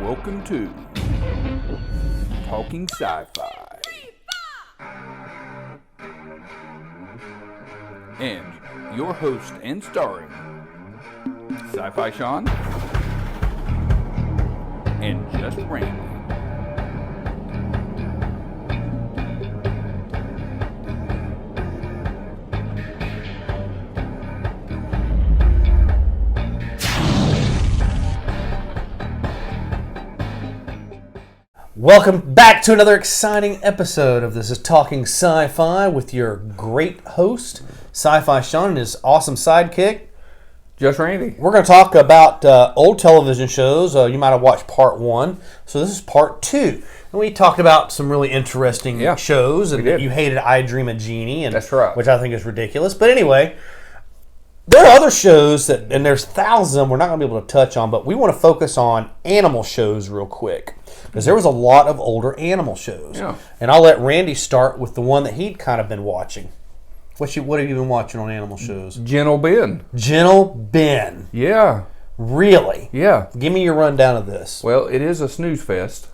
Welcome to Talking Sci-Fi. And your host and starring Sci-Fi Sean and Just Randy. Welcome back to another exciting episode of This is Talking Sci-Fi with your great host, Sci-Fi Sean, and his awesome sidekick, Just Randy. We're going to talk about old television shows. You might have watched part one, so this is part two. And we talked about some really interesting shows, and you hated I Dream of Jeannie, and that's right, which I think is ridiculous. But anyway, there are other shows that, and there's thousands of them we're not going to be able to touch on, but we want to focus on animal shows real quick. Because there was a lot of older animal shows. Yeah. And I'll let Randy start with the one that he'd kind of been watching. What have you been watching on animal shows? Gentle Ben. Gentle Ben. Yeah. Really? Yeah. Give me your rundown of this. Well, it is a snooze fest.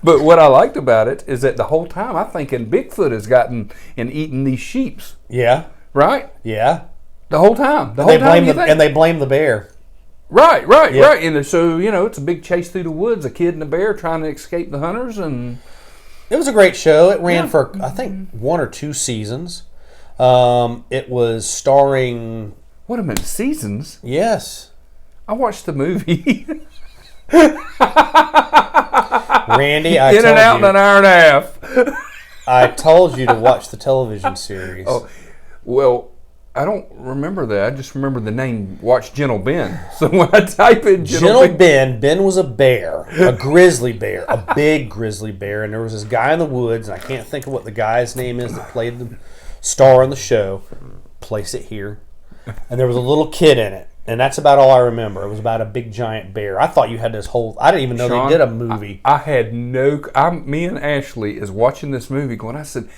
But what I liked about it is that the whole time I'm thinking Bigfoot has gotten and eaten these sheeps. Yeah. Right? Yeah. The whole time. And they blame the bear. Right. And so, it's a big chase through the woods, a kid and a bear trying to escape the hunters. And it was a great show. It ran for, I think, 1 or 2 seasons. It was starring... What a minute, seasons? Yes. I watched the movie. Randy, I told you. In and out in an hour and a half. I told you to watch the television series. Oh, well... I don't remember that. I just remember the name, Watch Gentle Ben. So when I type in Gentle Ben was a bear, a grizzly bear, a big grizzly bear. And there was this guy in the woods, and I can't think of what the guy's name is that played the star in the show. Place it here. And there was a little kid in it. And that's about all I remember. It was about a big giant bear. I thought you had this whole... I didn't even know Sean, they did a movie. I had no... Me and Ashley is watching this movie going, I said...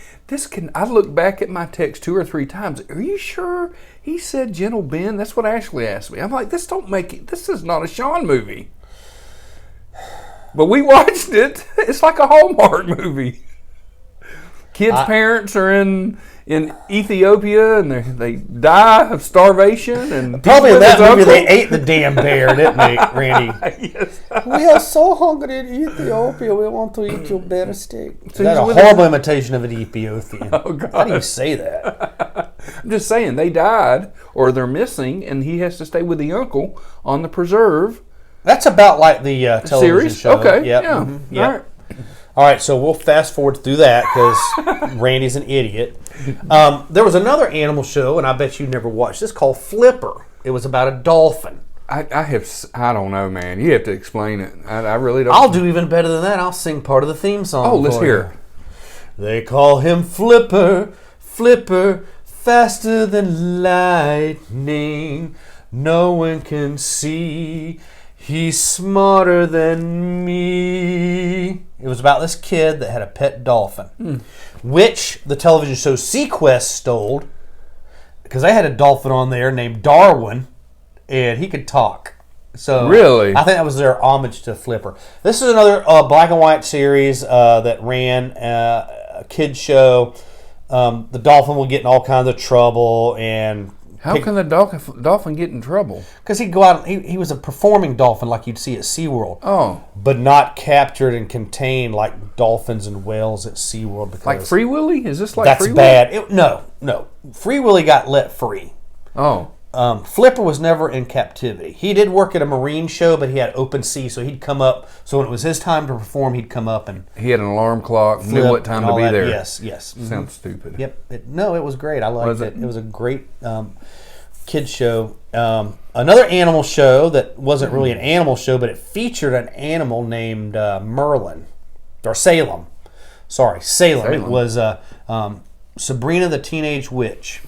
I looked back at my text 2 or 3 times. Are you sure he said Gentle Ben? That's what Ashley asked me. I'm like, this is not a Sean movie. But we watched it. It's like a Hallmark movie. Kids' parents are in Ethiopia and they die of starvation. And probably in that movie they ate the damn bear, didn't they, Randy? Yes. We are so hungry in Ethiopia. We want to eat your bear steak. So that's a horrible imitation of an Ethiopian. Oh, God. How do you say that? I'm just saying, they died or they're missing, and he has to stay with the uncle on the preserve. That's about like the television series? show. Okay, yep. yeah. Mm-hmm. Yep. All right. All right, so we'll fast forward through that because Randy's an idiot. There was another animal show, and I bet you never watched this, called Flipper. It was about a dolphin. I don't know, man. You have to explain it. I really don't. I'll do even better than that. I'll sing part of the theme song. Oh, let's hear it. They call him Flipper, Flipper, faster than lightning. No one can see. He's smarter than me. It was about this kid that had a pet dolphin, which the television show Sequest stole, because they had a dolphin on there named Darwin, and he could talk. So really, I think that was their homage to Flipper. This is another black and white series that ran a kids show. The dolphin will get in all kinds of trouble and. How can the dolphin get in trouble? Because he'd go out, he was a performing dolphin like you'd see at SeaWorld. Oh. But not captured and contained like dolphins and whales at SeaWorld. Because like Free Willy? Is this like that's Free bad. No. Free Willy got let free. Oh. Flipper was never in captivity. He did work at a marine show, but he had open sea, so he'd come up. So when it was his time to perform, he'd come up and... He had an alarm clock, knew what time to be there. Yes. Mm-hmm. Sounds stupid. Yep. It was great. I liked it. It was a great kids show. Another animal show that wasn't really an animal show, but it featured an animal named Merlin. Or Salem. Sorry, Salem. It was Sabrina the Teenage Witch.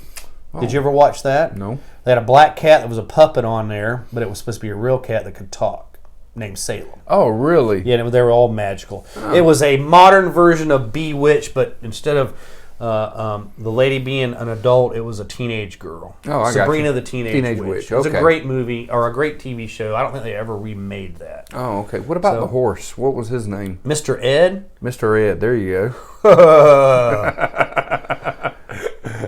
Oh. Did you ever watch that? No. They had a black cat that was a puppet on there, but it was supposed to be a real cat that could talk, named Salem. Oh, really? Yeah, they were all magical. Oh. It was a modern version of Bewitched, but instead of The lady being an adult, it was a teenage girl. Oh, I got Sabrina you. the Teenage Witch. It was a great movie, or a great TV show. I don't think they ever remade that. Oh, okay. What about the horse? What was his name? Mr. Ed? Mr. Ed. There you go.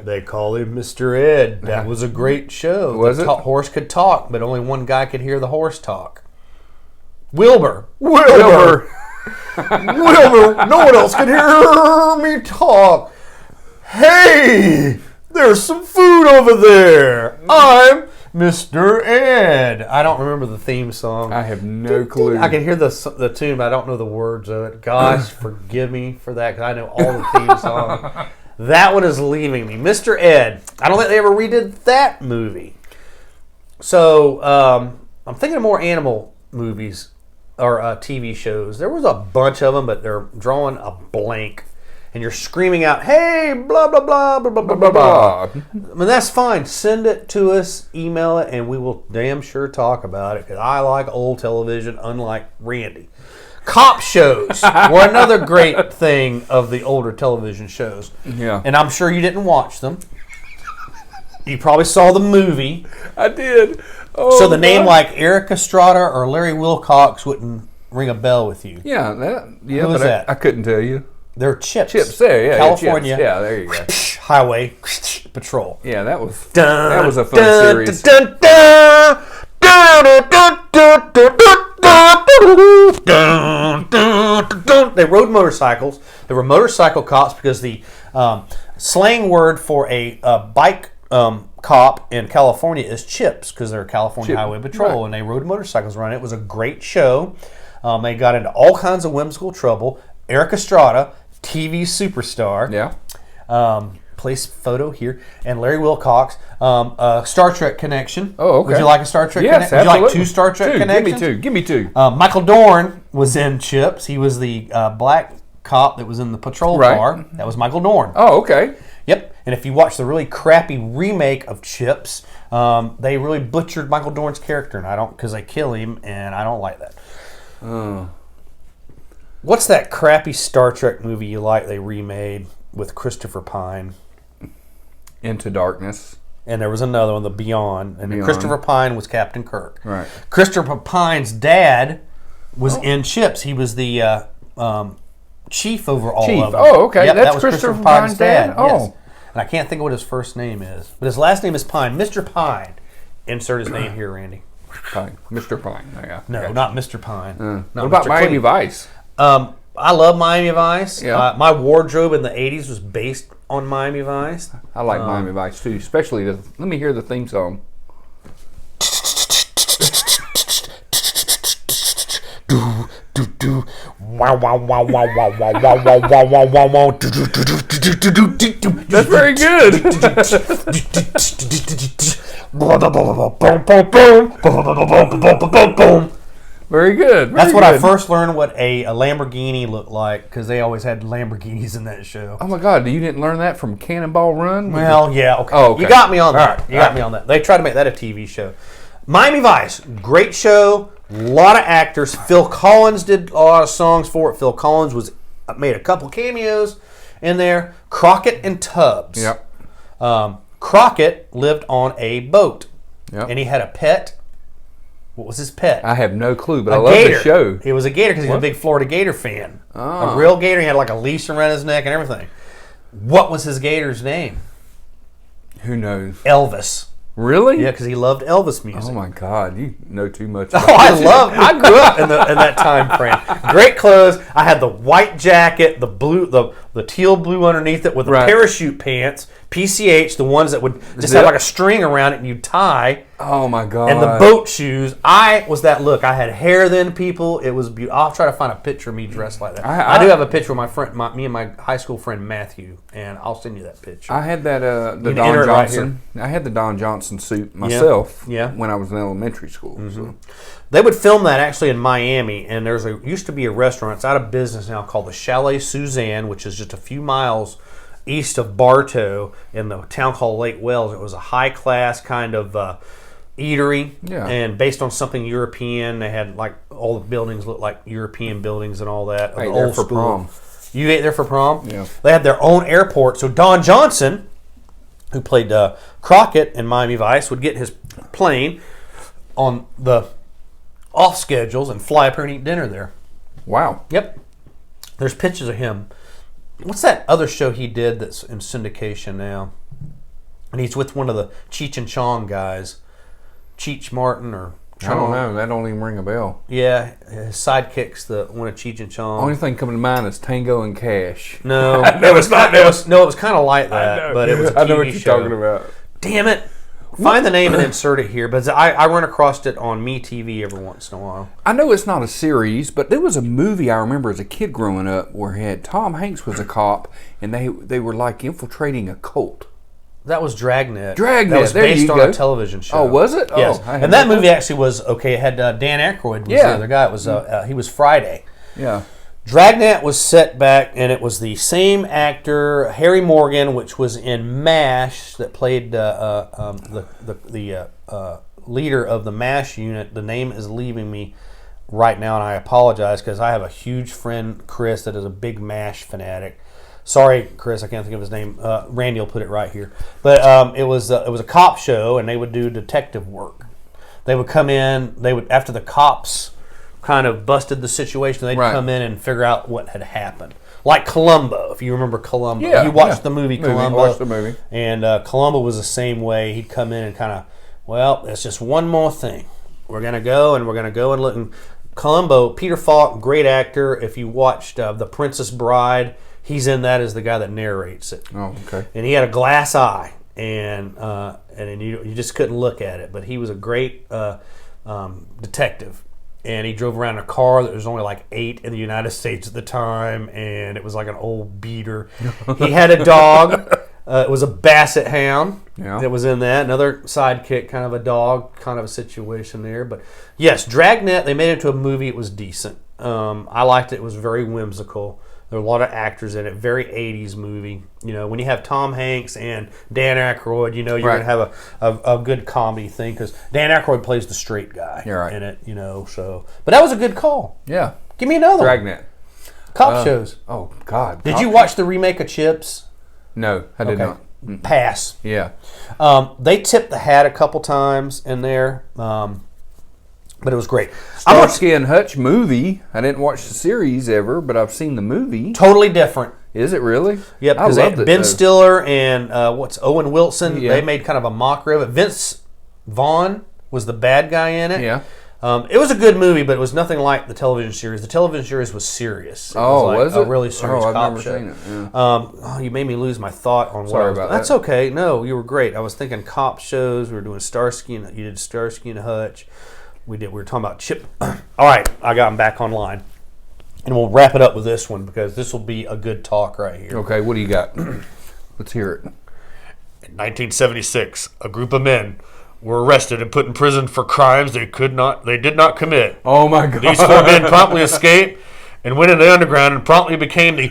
They call him Mr. Ed. That was a great show. Was it? The horse could talk, but only one guy could hear the horse talk. Wilbur. Wilbur. Wilbur. No one else can hear me talk. Hey, there's some food over there. I'm Mr. Ed. I don't remember the theme song. I have no clue. I can hear the tune, but I don't know the words of it. Gosh, forgive me for that, because I know all the theme songs. That one is leaving me. Mr. Ed. I don't think they ever redid that movie. So, I'm thinking of more animal movies or TV shows. There was a bunch of them, but they're drawing a blank. And you're screaming out, hey, blah, blah, blah, blah, blah, blah, blah, blah. I mean, that's fine. Send it to us, email it, and we will damn sure talk about it, because I like old television, unlike Randy. Cop shows were another great thing of the older television shows. Yeah. And I'm sure you didn't watch them. You probably saw the movie. I did. Oh, So the name like Eric Estrada or Larry Wilcox wouldn't ring a bell with you. Yeah, Who but was that? I couldn't tell you. They're Chips. Chips there, yeah. California. Yeah, there you go. Highway Patrol. Yeah, that was a fun series. They rode motorcycles. They were motorcycle cops because the slang word for a bike cop in California is Chips, because they're California Highway Patrol, right. and they rode motorcycles around. It was a great show. They got into all kinds of whimsical trouble. Eric Estrada, TV superstar. Yeah. Place photo here. And Larry Wilcox, Star Trek connection. Oh, okay. Would you like a Star Trek Yes, connection? Would you like absolutely. 2 Star Trek connections? Give me two. Michael Dorn was in Chips. He was the black cop that was in the patrol Right. car. That was Michael Dorn. Oh, okay. Yep. And if you watch the really crappy remake of Chips, they really butchered Michael Dorn's character, and because they kill him, and I don't like that. Oh. What's that crappy Star Trek movie you like they remade with Christopher Pine? Into Darkness. And there was another one, The Beyond. And Beyond. Christopher Pine was Captain Kirk. Right. Christopher Pine's dad was in Chips. He was the chief over all of them. Oh, okay. Yep, That's that was Christopher Pine's dad? Oh. Yes. And I can't think of what his first name is. But his last name is Pine. Mr. Pine. Insert his name here, Randy. Pine. Mr. Pine. Yeah. No, Okay. not Mr. Pine. What about Mr. Miami Clean. Vice? I love Miami Vice. Yeah. My wardrobe in the 80s was based on Miami Vice. I like Miami Vice too, especially let me hear the theme song. Wow, wow, wow, wow, wow, wow, wow, wow, wow, wow, wow, wow. That's very good. Very good. That's what I first learned what a Lamborghini looked like, because they always had Lamborghinis in that show. Oh my God! You didn't learn that from Cannonball Run? Well, yeah, okay. Oh, okay. You got me on that. All right, You got me on that. They tried to make that a TV show. Miami Vice, great show. A lot of actors. Phil Collins did a lot of songs for it. Phil Collins made a couple cameos in there. Crockett and Tubbs. Yep. Crockett lived on a boat, Yep. and he had a pet. What was his pet? I have no clue, but I A love gator. the show. He was a gator because he was a big Florida Gator fan. Ah. A real gator. He had like a leash around his neck and everything. What was his gator's name? Who knows? Elvis. Really? Yeah, because he loved Elvis music. Oh my God! You know too much. Oh, I grew up in that time frame. Great clothes. I had the white jacket, the blue, the teal blue underneath it with the Right. parachute pants, PCH, the ones that would just Zip. have like a string around it and you'd tie, Oh my God! and the boat shoes. I was that look. I had hair then, people. It was beautiful. I'll try to find a picture of me dressed like that. I do have a picture of my friend, me and my high school friend Matthew, and I'll send you that picture. I had that the You can Don enter it right Johnson. I had the Don Johnson suit myself. Yeah. When I was in elementary school. So. They would film that actually in Miami, and used to be a restaurant. It's out of business now, called the Chalet Suzanne, which is just a few miles east of Bartow in the town called Lake Wells. It was a high-class kind of eatery, Yeah. and based on something European. They had like all the buildings looked like European buildings and all that. Hey, the there old for school. prom. You ate there for prom? Yeah. They had their own airport. So Don Johnson, who played Crockett in Miami Vice, would get his plane on the off schedules and fly up here and eat dinner there. Wow. Yep. There's pictures of him. What's that other show he did that's in syndication now? And he's with one of the Cheech and Chong guys. Cheech Martin or Chong. I don't know. That don't even ring a bell. Yeah, his sidekick's the one of Cheech and Chong. Only thing coming to mind is Tango and Cash. No, it was not. It was kind of like that, but it was a TV I know what you're show. talking about. Damn it. Find the name and insert it here, but I run across it on MeTV every once in a while. I know it's not a series, but there was a movie I remember as a kid growing up where had Tom Hanks was a cop, and they were like infiltrating a cult. That was Dragnet. Dragnet, That was there based you on go. a television show. Oh, was it? Yes. Oh, and that movie actually was, okay, it had Dan Aykroyd was the other guy. It was he was Friday. Yeah. Dragnet was set back, and it was the same actor, Harry Morgan, which was in MASH, that played the leader of the MASH unit. The name is leaving me right now, and I apologize because I have a huge friend, Chris, that is a big MASH fanatic. Sorry, Chris, I can't think of his name. Randy will put it right here. But it was a cop show, and they would do detective work. They would come in. They would, after the cops kind of busted the situation, they'd come in and figure out what had happened. Like Columbo, if you remember Columbo. Yeah, you watched the movie Columbo. I watched the movie. And Columbo was the same way. He'd come in and kind of, well, it's just one more thing. We're going to go and look. And Columbo, Peter Falk, great actor. If you watched The Princess Bride, he's in that as the guy that narrates it. Oh, okay. And he had a glass eye, and you just couldn't look at it. But he was a great detective. And he drove around in a car that was only like 8 in the United States at the time, and it was like an old beater. He had a dog. It was a basset hound that was in that. Another sidekick, kind of a dog, kind of a situation there. But yes, Dragnet, they made it into a movie. It was decent. I liked it. It was very whimsical. There were a lot of actors in it. Very 80s movie. You know, when you have Tom Hanks and Dan Aykroyd, you know you're going to have a good comedy thing because Dan Aykroyd plays the straight guy in it. You know, so but that was a good call. Yeah. Give me another Dragnet. Cop shows. Oh God. Did you watch the remake of Chips? No, I did not. Pass. Yeah. They tipped the hat a couple times in there. But it was great. Starsky and Hutch movie. I didn't watch the series ever, but I've seen the movie. Totally different. Is it really? Yep. I loved it. Ben Stiller and Owen Wilson. Yeah. They made kind of a mockery of it. Vince Vaughn was the bad guy in it. Yeah. It was a good movie, but it was nothing like the television series. The television series was serious. Was it? A really serious I've cop never show. seen it. Yeah. You made me lose my thought on what Sorry I was. about That's that. okay. No, you were great. I was thinking cop shows. We were doing Starsky and you did Starsky and Hutch. We were talking about Chip. All right, I got him back online. And we'll wrap it up with this one because this will be a good talk right here. Okay, what do you got? Let's hear it. In 1976, a group of men were arrested and put in prison for crimes they did not commit. Oh my God. These 4 men promptly escaped and went into the underground and promptly became the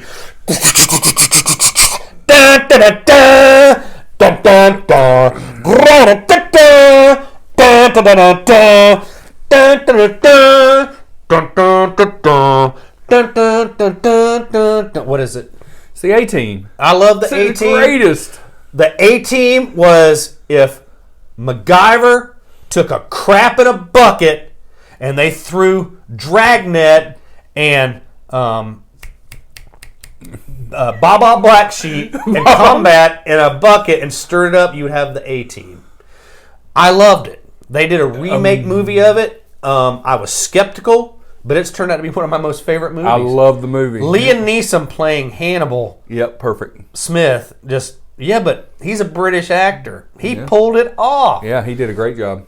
Dun, dun, dun, dun, dun, dun, dun, dun, dun, dun, dun, dun, dun, dun. Dun, dun, dun, dun, dun, dun, dun, dun, dun, dun, dun, dun, dun. What is it? It's the A-Team. I love the It's the A-Team. greatest. The A-Team was if MacGyver took a crap in a bucket and they threw Dragnet and Baba Black Sheep and Combat in a bucket and stirred it up, you would have the A-Team. I loved it. They did a remake movie of it. I was skeptical, but it's turned out to be one of my most favorite movies. I love the movie. Liam Neeson playing Hannibal Yep, perfect. Smith. But he's a British actor. He pulled it off. Yeah, he did a great job.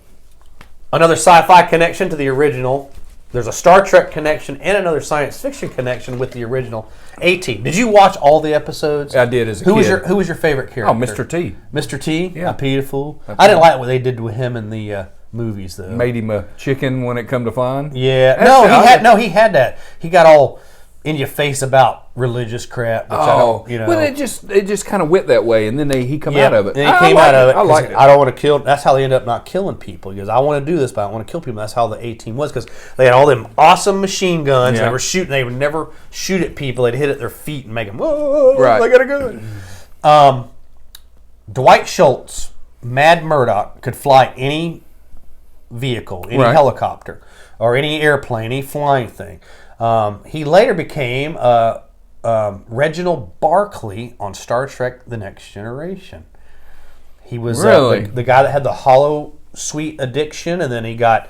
Another sci-fi connection to the original. There's a Star Trek connection and another science fiction connection with the original A-Team. Did you watch all the episodes? I did as a kid. Who was your favorite character? Oh, Mr. T. Mr. T? Yeah. Beautiful. I didn't like what they did with him in the movies, though. Made him a chicken when it come to flying. Yeah. Actually, He had that. He got all in your face about religious crap. Which I don't, Well, it just kind of went that way, and then he come out of it. And he came out of it. I like it. I don't want to kill. That's how they end up not killing people. Because I want to do this, but I don't want to kill people. That's how the A-Team was, because they had all them awesome machine guns. Yeah. They were shooting. They would never shoot at people. They'd hit at their feet and make them. Whoa! Right. They got a gun. Dwight Schultz, Mad Murdoch, could fly any vehicle, any helicopter, or any airplane, any flying thing. He later became Reginald Barclay on Star Trek The Next Generation. He was the guy that had the hollow suite addiction, and then he got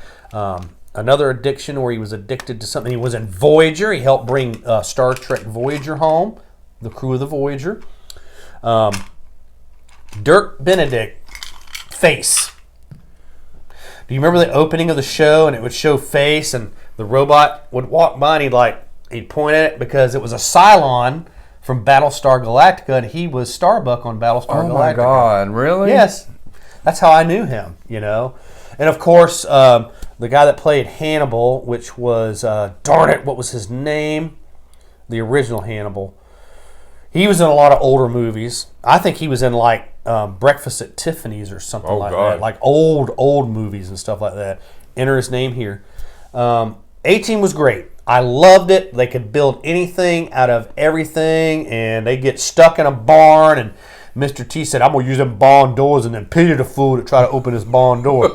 another addiction where he was addicted to something. He was in Voyager. He helped bring Star Trek Voyager home, the crew of the Voyager. Dirk Benedict, Face. Do you remember the opening of the show, and it would show Face, and the robot would walk by, and he'd point at it because it was a Cylon from Battlestar Galactica, and he was Starbuck on Battlestar Galactica. Oh my God, really? Yes. That's how I knew him, And of course, the guy that played Hannibal, which was, darn it, what was his name? The original Hannibal. He was in a lot of older movies. I think he was in Breakfast at Tiffany's or something that. Like old movies and stuff like that. Enter his name here. A-Team was great. I loved it. They could build anything out of everything, and they get stuck in a barn, and Mr. T said, I'm going to use them barn doors, and then pity the fool to try to open his barn door.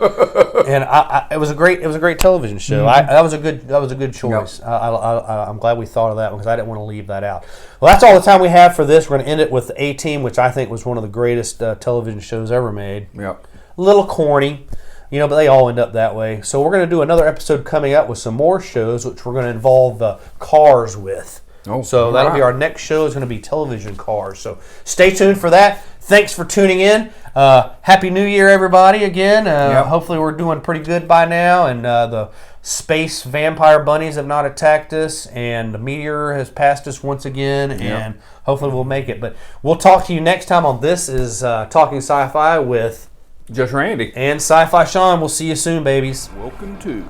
And it was a great television show. Mm-hmm. That was a good choice. Yep. I'm glad we thought of that one, because I didn't want to leave that out. Well, that's all the time we have for this. We're going to end it with the A-Team, which I think was one of the greatest television shows ever made. Yep. A little corny, but they all end up that way. So we're going to do another episode coming up with some more shows, which we're going to involve cars with. So that'll be our next show, is going to be television cars. So stay tuned for that. Thanks for tuning in. Happy New Year, everybody, again. Hopefully we're doing pretty good by now, and the space vampire bunnies have not attacked us, and the meteor has passed us once again, and hopefully we'll make it. But we'll talk to you next time on This Is Talking Sci-Fi with Just Randy and Sci-Fi Sean. We'll see you soon, babies. Welcome to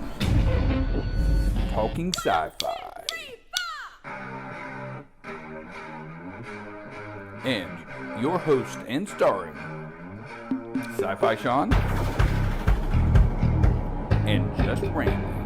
Talking Sci-Fi. And your host and starring Sci-Fi Sean and Just Randy.